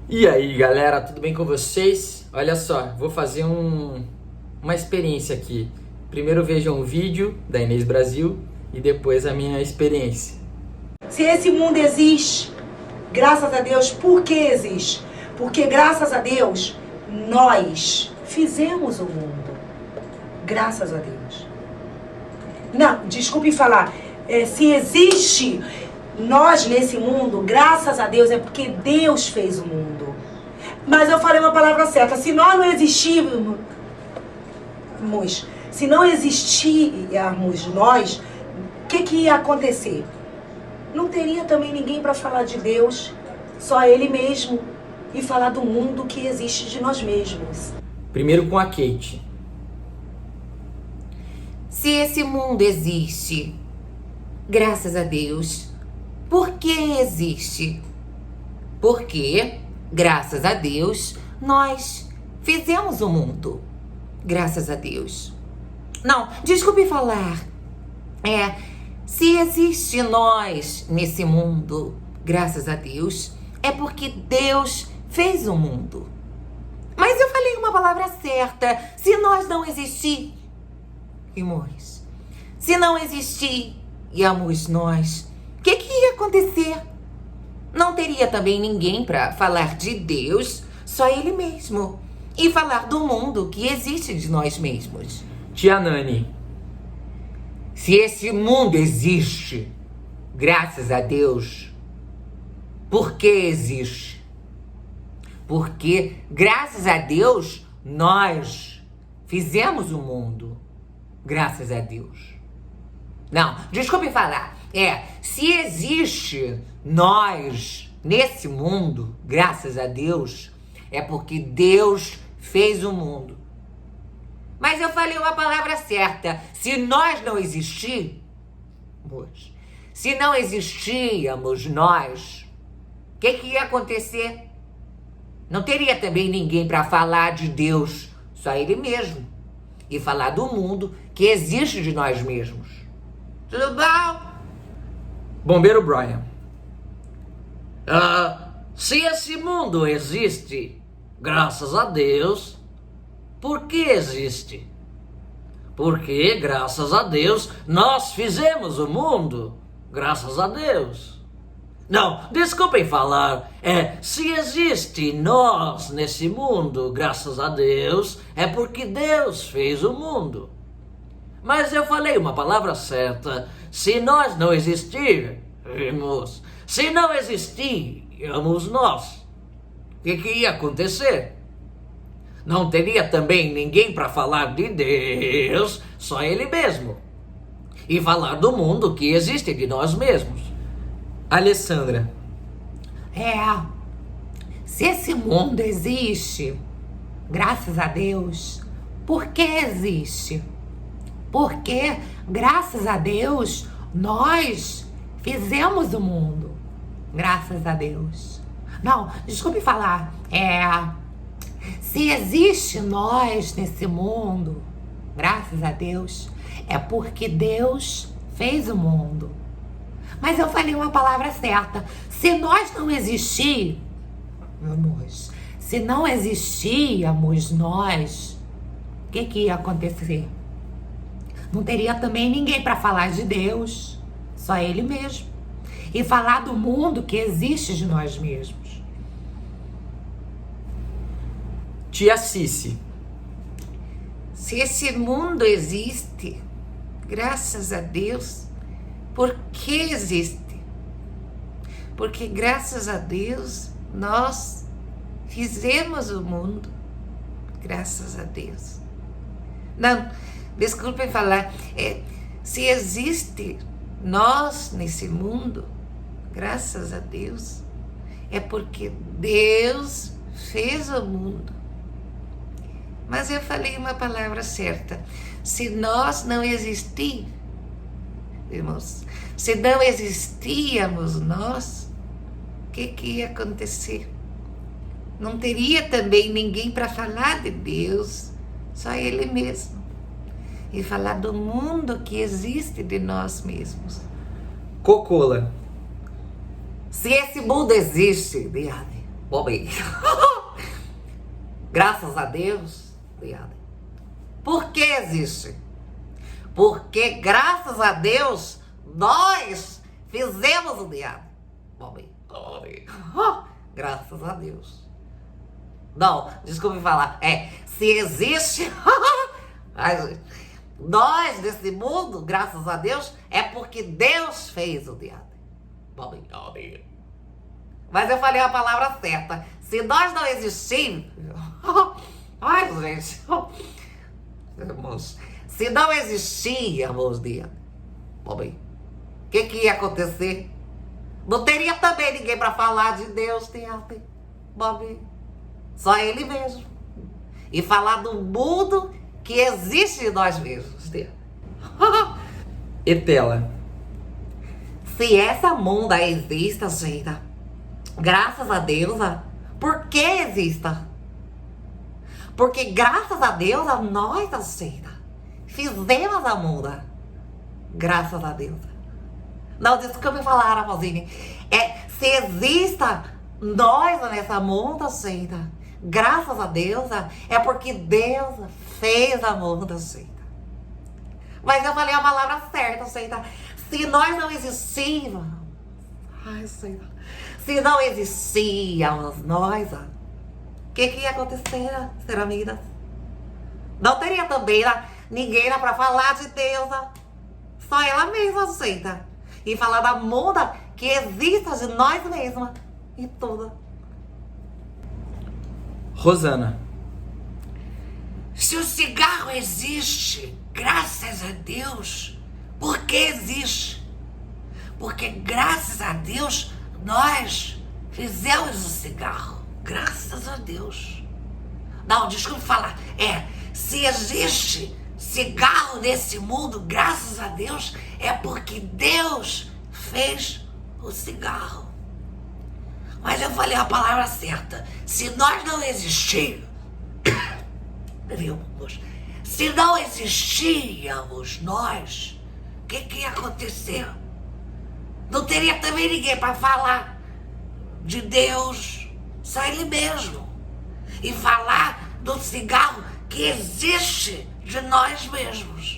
E aí galera, tudo bem com vocês? Olha só, vou fazer uma experiência aqui. Primeiro vejam um vídeo da Inês Brasil e depois a minha experiência. Se esse mundo existe, graças a Deus, por que existe? Porque graças a Deus, nós fizemos o mundo. Graças a Deus. Não, desculpe falar. Se existe nós nesse mundo, graças a Deus, é porque Deus fez o mundo. Mas eu falei uma palavra certa. Se nós não existirmos, se não existirmos nós, o que ia acontecer? Não teria também ninguém para falar de Deus, só Ele mesmo, e falar do mundo que existe de nós mesmos. Primeiro com a Kate. Se esse mundo existe, graças a Deus, por que existe? Porque, graças a Deus, nós fizemos o mundo. Graças a Deus. Não, desculpe falar. Se existe nós nesse mundo, graças a Deus, é porque Deus fez o mundo. Mas eu falei uma palavra certa. Se nós não existirmos, se não existíamos nós, o que ia acontecer? Não teria também ninguém para falar de Deus, só Ele mesmo. E falar do mundo que existe de nós mesmos. Tia Nani. Se esse mundo existe, graças a Deus, por que existe? Porque, graças a Deus, nós fizemos o mundo. Graças a Deus. Não, desculpe falar. Se existe nós nesse mundo, graças a Deus, é porque Deus fez o mundo. Mas eu falei uma palavra certa. Se nós não existirmos, se não existíamos nós, o que ia acontecer? Não teria também ninguém para falar de Deus, só Ele mesmo. E falar do mundo que existe de nós mesmos. Tudo bom? Bombeiro Brian. Se esse mundo existe, graças a Deus, por que existe? Porque, graças a Deus, nós fizemos o mundo. Graças a Deus. Não, desculpem falar. Se existe nós nesse mundo, graças a Deus, é porque Deus fez o mundo. Mas eu falei uma palavra certa. Se nós não existirmos, se não existíamos nós, o que ia acontecer? Não teria também ninguém para falar de Deus, só Ele mesmo. E falar do mundo que existe de nós mesmos. Alessandra. Se esse mundo existe, graças a Deus, por que existe? Porque, graças a Deus, nós fizemos o mundo. Graças a Deus. Não, desculpe falar. Se existe nós nesse mundo, graças a Deus, é porque Deus fez o mundo. Mas eu falei uma palavra certa. Se nós não existíamos, se não existíamos nós, o que ia acontecer? Não teria também ninguém para falar de Deus, só Ele mesmo. E falar do mundo que existe de nós mesmos. Tia Cici. Se esse mundo existe, graças a Deus, por que existe? Porque, graças a Deus, nós fizemos o mundo. Graças a Deus. Não, desculpem falar. Se existe nós nesse mundo, graças a Deus, é porque Deus fez o mundo. Mas eu falei uma palavra certa. Se nós não existíamos, se não existíamos nós, o que ia acontecer? Não teria também ninguém para falar de Deus, só Ele mesmo. E falar do mundo que existe de nós mesmos. Cocola. Se esse mundo existe, Diane, Bobei. Graças a Deus, viado. Por que existe? Porque graças a Deus nós fizemos o diabo. Bobei. Graças a Deus. Não, desculpe falar. Se existe nós desse mundo, graças a Deus, é porque Deus fez o diabo. Mas eu falei a palavra certa. Se nós não existirmos... Ai, gente. Irmãos, se não existíamos, diabo, o que ia acontecer? Não teria também ninguém para falar de Deus, diabo. Só Ele mesmo. E falar do mundo que existe em nós mesmos, diabo. Etela. Se essa mundo existe, gente, graças a Deus, por que existe? Porque graças a Deus, nós, gente, fizemos a mundo. Graças a Deus. Não, desculpe falar, Amazine. Se existe nós nessa mundo, gente, graças a Deus, é porque Deus fez a mundo, gente. Mas eu falei a palavra certa, gente. Se nós não existíamos, se não existíamos nós, o que ia acontecer, Seramidas? Não teria também ninguém para falar de Deus, só ela mesma, gente. E falar da mundo que existe de nós mesmas e tudo. Rosana. Se o cigarro existe, graças a Deus, por que existe? Porque graças a Deus nós fizemos o cigarro. Graças a Deus. Não, desculpe falar. Se existe cigarro nesse mundo, graças a Deus, é porque Deus fez o cigarro. Mas eu falei a palavra certa. Se nós não existirmos, se não existíamos nós, o que ia acontecer? Não teria também ninguém para falar de Deus, só Ele mesmo. E falar do cigarro que existe de nós mesmos.